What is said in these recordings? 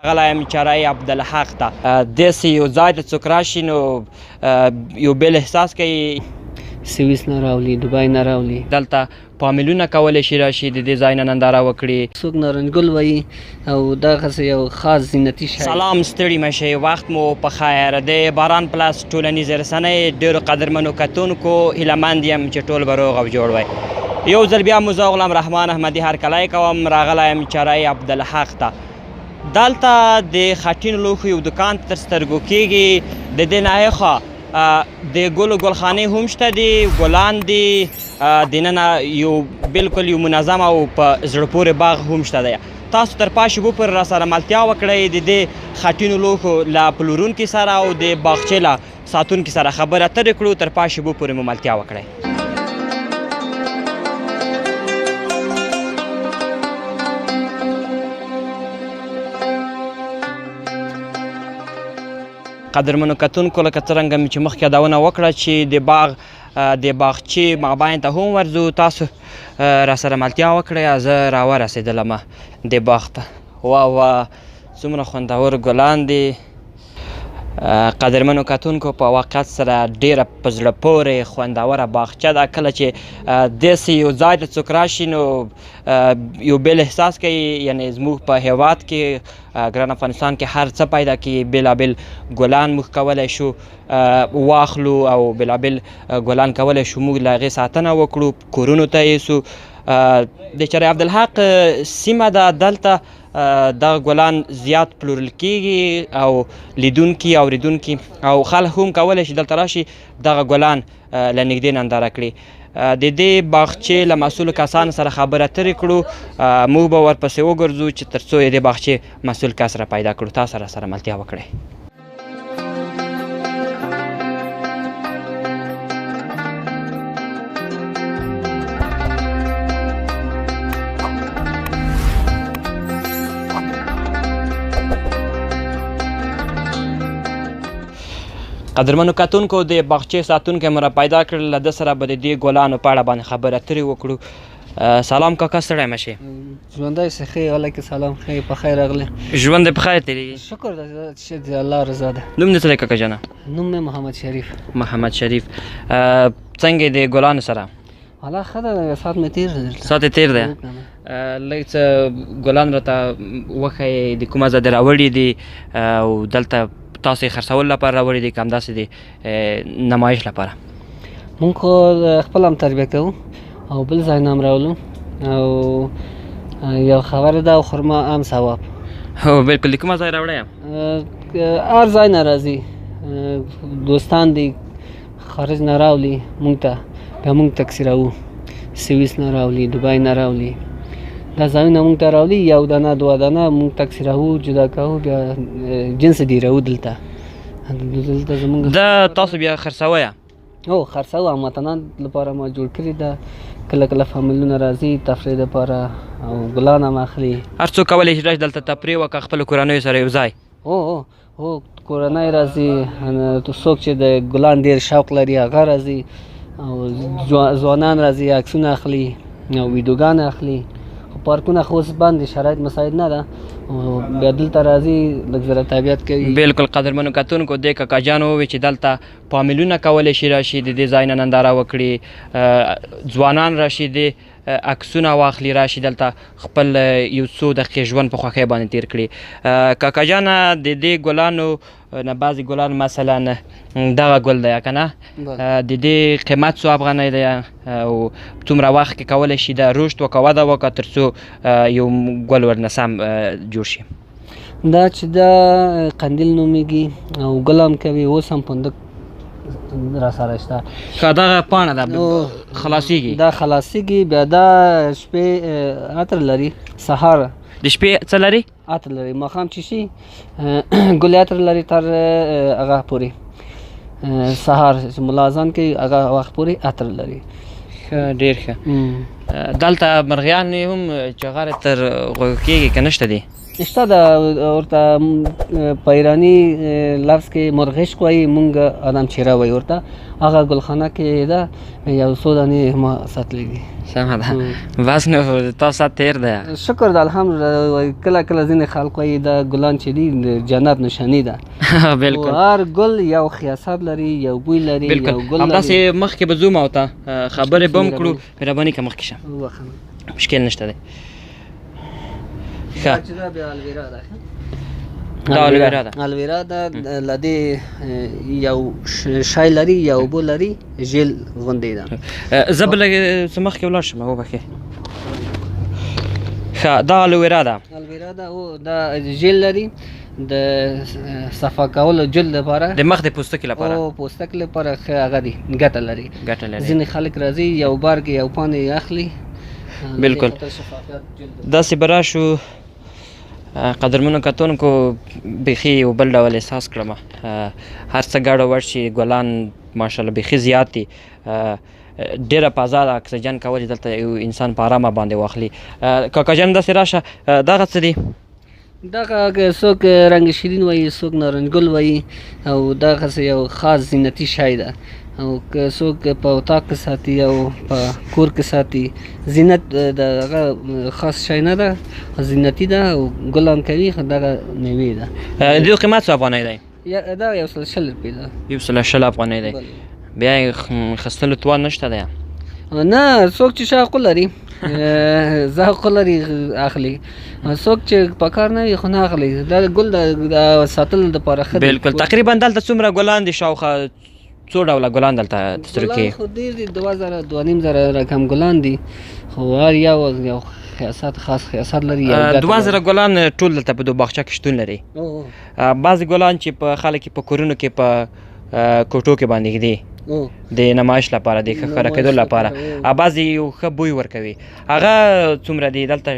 غلی یم چاره عبدالحق ته داسې یو ځای ته څوک راشي نو یو بېل احساس کوي. سویس نه راولي، دبۍ نه راولي. دلته فامیلونه کولی شي راشي د دې ځای نه ننداره وکړي. څوک نارنجګل وایي او دغسې یو خاص زینتي شی. سلام، ستړي مه شئ، وخت مو په خیر. د باران پلس ټولنیزې رسنۍ ډېرو قدرمنو کتونکو هیلهمند یم چې ټول به روغ او جوړ وی. یو ځل بیا مو زه غلام رحمان احمدي هرکلی کوم، راغلی یم چاره عبدالحق ته. دلته د خټینو لوښو یو دوکان تر سترګو کېږي. د دې نه هاخوا د ګلو ګلخانې هم شته دي، ګلان دي، دننه یو بلکل یو منظم او په زړه پورې باغ هم شته دی. تاسو تر پا شیبو پورې راسره ملتیا وکړئ د دې خټینو لوښو له پلورونکي سره او د باغچې له ساتونکي سره خبرې اترې کړو. تر پا شیبو پورې مو ملتیا وکړئ. قدرمنو کتونکو، لکه څرنګه مې چې مخکې یادونه وکړه چې د باغچې مابین ته هم ورځو. تاسو راسره ملتیا وکړئ. زه راورسېدلم د باغ ته. واه څومره خوندور ګلان دي. قدرمنو کتونکو، په واقعیت سره ډېره په زړه پورې خوندوره باغچه ده. کله چې داسې یو ځای ته څوک راشي نو یو بېل احساس کوي. یعنې زموږ په هیواد کې ګران افغانستان کې هر څه پیدا کیږي. بېلابېل ګلان موږ کولی شو واخلو او بېلابېل ګلان کولی شو موږ له هغې ساتنه وکړو، کورونو ته یوسو. د چاره عبدالحق سیمه ده، دلته دغه ګلان زیات پلورل کیږي او لیدونکي اوریدونکي او خلک هم کولی شي دلته راشي دغه ګلان له نږدې ننداره کړي. د دې باغچې له مسؤلو کسانو سره خبرې اترې کړو. موږ به ورپسې وګرځو چې تر څو یې د باغچې مسؤل کس را پیدا کړو. تاسو راسره ملتیا وکړئ. قدرمنو کتونکو، د باغچې ساتونکی مو را پیدا کړل. له ده سره به د دې ګلانو په اړه باندې خبرې اترې وکړو. سلام کاکا، ستړی مه شې. ژوندی اوسې. ښه علیکم سلام. ښه په خیر راغلی. ژوند دې په خیر تېرېږي؟ شکر ده چې د الله رضا ده. نوم دې څه دی کاکا جانه؟ نوم مې محمد شریف. محمد شریف. څنګه د ګلانو سره؟ والا ښه ده، ساعت مې تېر دی. ساعت یې تېر دی. لږ څه ګلان راته وښیئ، د کومه ځای دې راوړي دي او دلته تاسو یې خرڅولو لپاره راوړي دي که همداسې د نمایش لپاره؟ مونږ خو خپله هم تربیه کوو او بل ځای نه هم راولو او یو خبره ده، خرما هم ثواب. هو بلکل. د کومه ځای راوړی یم؟ هر ځای نه راځي، دوستان دي خارج نه راولي مونږ ته، بیا مونږ تکثیروو. سویس نه راولي، دبۍ نه راولي، دا ځایونه مونږ ته راولي. یو دانه دوه دانه مونږ تکثیروو، جدا کوو، بیا جنس ډېروو دلته. دلته زمونږ دا تاسو بیا خرڅوئ؟ او خرڅوو، هموطنان لپاره ما جوړ کړي ده. کله کله فامیلونه راځي تفریح دپاره او ګلان هم اخلي. هر څوک کولی شي راشي دلته تفریح وکړه خپلو کورنیو سره یو ځای. هو کورنۍ راځي، څوک چې د ګلان ډېر شوق لري هغه راځي او ځوانان راځي، عکسونه اخلي او ویډیوګان اخلي. پارکونه خو اوس بند دي، شرایط مساعد نه ده، بیا دلته راځي لږ زره طبیعت کوي. بلکل. قدرمنو کتونکو، د کاکا جان وویل چې دلته فامیلونه کولی شي راشي د دې ځای نه ننداره وکړي، ځوانان راشي د عکسونه واخلي، راشي دلته خپل یو څو دقیقې ژوند په خوښۍ باندې تیر کړي. کاکا جانه، د دې ګلانو نه بعضې ګلان مثلا دغه ګل دی که نه، د دې قیمت څو افغانۍ دی او څومره وخت کې کولی شي د رشد وکړه وده وکړه تر څو یو ګل ورنه سم جوړ شي؟ دا چې دا قندیل نومیږي او ګل هم کوي. اوس هم پندق را سره شته. که دغه پاڼه ده خلاصیږي؟ دا خلاصیږي، بیا دا شپې عطر لري. سهار د شپې څه لري؟ عطر لري. ماښام چې شي ګل عطر لري تر هغه پورې. سهار چې ملا اذان کوي هغه وخت پورې عطر لري. ښه، ډېر ښه. دلته مرغیان هم چغارې تر غوږ کېږي که نشته دي؟ شته ده ورته په ایراني لفظ کې مرغشق وایي، مونږ ادم چیره وایي ورته. هغه ګلخانه کې ده یو څو دانې ما ساتلي دي. سمه ده. بس نو تا سات تیر ده. شکر ده الحمدلله. کله کله ځینې خلک وایي دا ګلان چې دي د جنت نشاني ده. بالکل. هر ګل یو خیاست لري، یو بوی لري، یو ګل لري. همداسې مخکې به ځو ما ته خبرې به هم کړو. مهرباني که مخکې شه، مشکل نشته دی. ښه دا بیا الویرا ده. دا الویرا ده. الویرا ده له دې یو شی لري، یو اوبه لري، ژیل غوندې ده. زه به لږ څه مخکې ولاړ شم. وبخښې. ښه دا الویرا ده. الویرا ده او دا ژیل لري د صفا کولو جلد لپاره، د مخ د پوستکي لپاره او پوستکي لپاره ښه هغه دي، ګټه لري. ځینې خلک راځي یو بار کې یو پاڼې اخلي. بالکل. داسې به راشو قدرمنو کتونکو، بیخي یو بل ډول احساس کړم. هر څه ګډه وډ شي، ګلان ماشاءالله بیخي زیات دي. ډېره په ازاده اکسیجن کول دلته یو انسان په ارامه باندې واخلي. کاکا جان داسې راشه، دغه څه دي؟ دغه څوک رنګ شیرین وایي، څوک نارنجګل وایي، او دغسې یو خاص زینتي شی ده. او که څوک په اتاق کې ساتي او په کور کې ساتي، زینت د هغه خاص شی نه ده، زینتي ده او ګلان کوي. دغه میوې ده. د دې قیمت څو افغانۍ دی؟ دا 120 روپۍ ده. 120 افغانۍ دی. بیا یې خستلو توان نشته دی؟ نه، څوک چې شاوخوا لري ذوق لري اخلي، څوک چې په کار نه وي خو نه اخلي. دا ګل د ساتلو دپاره ښه دی. بالکل. تقریبا دلته څومره ګلان دي شاوخوا؟ څو ډوله ګلان دلته تجربه کوي؟ خو ډېر دي، 2000 2500 رقم ګلان دي، خو هر یو خیاست خاص خیاست لري. 2000 ګلان ټول دلته په دو باغچه کې شتون لري. بعضې ګلان چې په خلک په کورونو کې په کوټو کې باندې ږدي د نمایش لپاره، د ښه ښکاره کېدو لپاره، بعضې یو ښه بوی ورکوي. هغه څومره دي دلته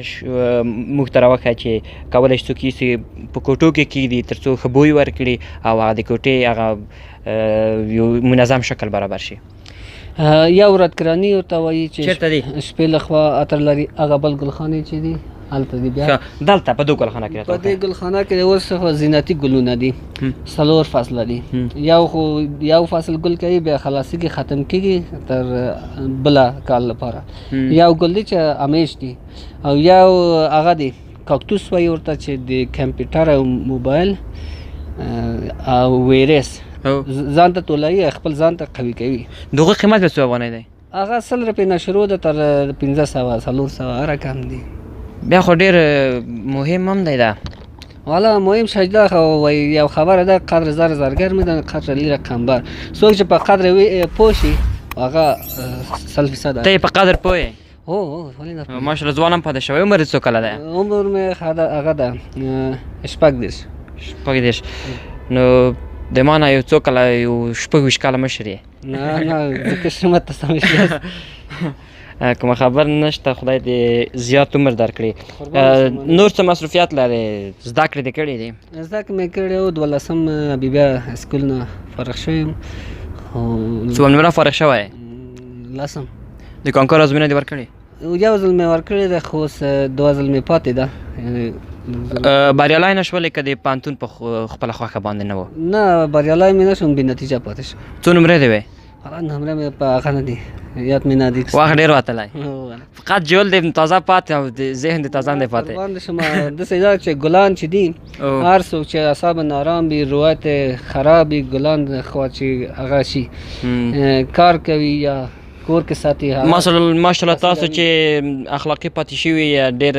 موږ ته راوښیه چې کولی شي څوک یوسي په کوټو کې کېږدي تر څو ښه بوی ورکړي او هغه د کوټې هغه یو منظم شکل برابر شي. یو ردکراني ورته وایي چې چېرته دي؟ شپې لخوا عطر لري. هغه بل ګلخانې چې دي هلته دي. بیا دلته په دو ګلخانه کې په دې ګلخانه کې اوس خو زینتي ګلونه دي، 4 فصله دي. یو خو یو فصل ګل کوي، بیا خلاصېږي، ختم کېږي تر بله کال لپاره. یو ګل دی چې همیش دي، او یو هغه دی کاکتوس وایي ورته، چې د کمپیوټر او موبایل او ویرس ځان ته ټولوي، خپل ځان ته قوي کوي. دغه قیمت به څو افغانۍ دی؟ هغه 100 روپۍ نه شروع ده تر 1500 400 رقم دی. بیا خو ډېر مهم هم دی دا. والا مهم شی ده، خو وایي یو خبره ده، قدر زر زرګر میدن، قدر لیره قنبر. څوک چې په قدر پوه شي هغه 100%. ته یې په قدر پوه یې؟ هو ولې نه. ماشاءالله ځوان هم پاتې شوی. عمر یې څو کله دی؟ عمر مې هغه ده 16. نو د ما نه یو څو کله، یو 26 کاله مشر یې؟ نه ځکه شمت ته سمې شي. کومه خبر نشته، خدای دې زیات عمر درکړي. نور څه مصروفیات لرې؟ زده کړې دې کړې دي؟ زده کړې مې کړې وه. 12 بیا سکول نه فارغ شوی یم. څومره نمره فارغ شوی؟ 10. د کانکور ازموینه دې ورکړې؟ یو ځل مې ورکړې ده، خو اوس 2 ځل مې پاتې ده. بریالی نه شولې که د پوهنتون په خپله خوښه باندې نه و؟ نه بریالی مې نه شوم، بې نتیجه پاتې شوم. څو نمرې دې وې؟ نمره مې په هغه نه دي، یاد مې نه دي. وخت ډېر وتلی، فقط جول دې تازه پاتې او د ذهن دې تازه نه دی پاتې. قربان دې شمه. داسې ده چې ګلان چې دي، هر څوک چې اعصاب نارام وي، روایت خراب وي، ګلان خوا چې هغه شي کار کوي یا کور کې ساتي. ماشاءالله تاسو چې اخلاقي پاتې شوي، ډېر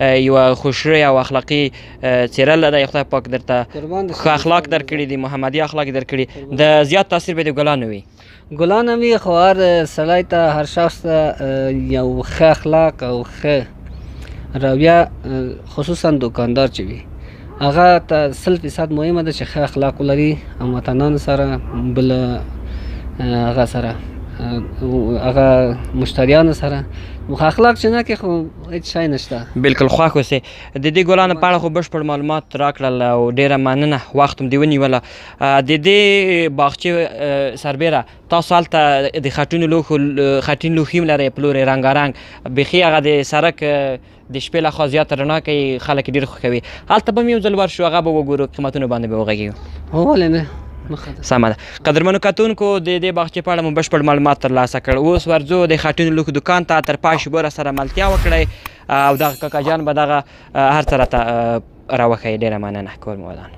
یوه خوشرویه او اخلاقي څېره لرئ. خدای پاک درته ښه اخلاق درکړي دي، محمدي اخلاق درکړي. د زیات تاثیر به د ګلانو وي. ګلان هم وي، خو هر سړی ته، هر شخص ته یو ښه اخلاق او ښه رویه، خصوصا دوکاندار چې وي، هغه ته 100% مهمه ده چې ښه اخلاق ولري، هموطنانو سره، بل هغه سره، هغه مشتریانو سره. اخلاق چې نه کې خو هیڅ شی نشته. بالکل خوښ اوسئ. د دې ګلانو په اړه خو بشپړ معلومات راکړل او ډېره مننه، وخت هم دې ونیوله. د دې باغچې سربیره تاسو هلته د خټینو لوښو خټین لوښي هم لرئ، پلورئ رنګارنګ، بیخي هغه د سړک د شپې لخوا زیاته رڼا کوي، خلک ډېر خوښوي. هلته به هم یو ځل ورشو، هغه به وګورو، قیمتونو باندې به وغږیږو. هو ولې نه، مخه ده. سمه ده. قدرمنو کتونکو د دې باغچې په اړه مو بشپړ معلومات ترلاسه کړ. اوس ورځو د خټینو لوښو دکان ته، تر پای شېبو راسره ملتیا وکړئ او دغه کاکا جان به دغه هر څه راته راوښیي. ډېره مننه. کور مو ودان.